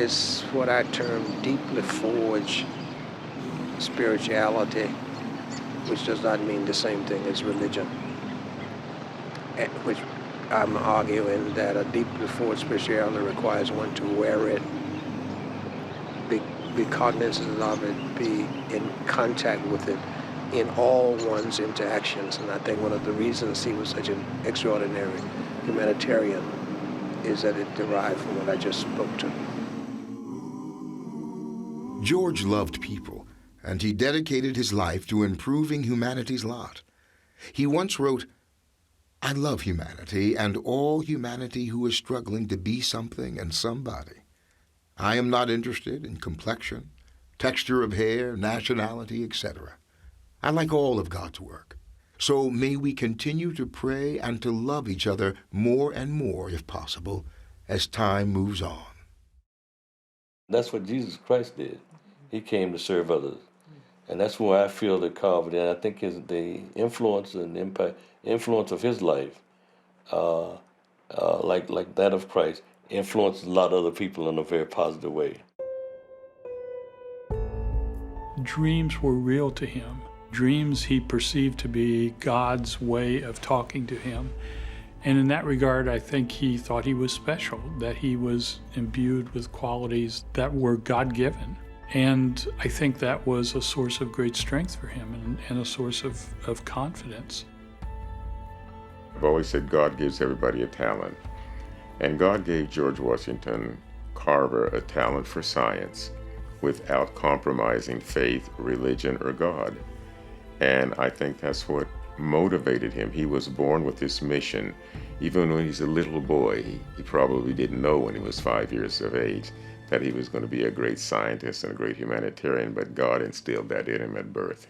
is what I term deeply forged spirituality, which does not mean the same thing as religion. Which I'm arguing that a deeply forged spirituality requires one to wear it, be cognizant of it, be in contact with it in all one's interactions. And I think one of the reasons he was such an extraordinary humanitarian is that it derived from what I just spoke to. George loved people, and he dedicated his life to improving humanity's lot. He once wrote, "I love humanity and all humanity who is struggling to be something and somebody. I am not interested in complexion, texture of hair, nationality, etc. I like all of God's work. So may we continue to pray and to love each other more and more, if possible, as time moves on." That's what Jesus Christ did. He came to serve others. And that's why I feel that Carver did. I think the influence and influence of his life, like that of Christ, influenced a lot of other people in a very positive way. Dreams were real to him. Dreams he perceived to be God's way of talking to him. And in that regard, I think he thought he was special, that he was imbued with qualities that were God-given. And I think that was a source of great strength for him and a source of confidence. I've always said God gives everybody a talent. And God gave George Washington Carver a talent for science without compromising faith, religion, or God. And I think that's what motivated him. He was born with this mission. Even when he's a little boy, he probably didn't know when he was 5 years of age that he was going to be a great scientist and a great humanitarian, but God instilled that in him at birth.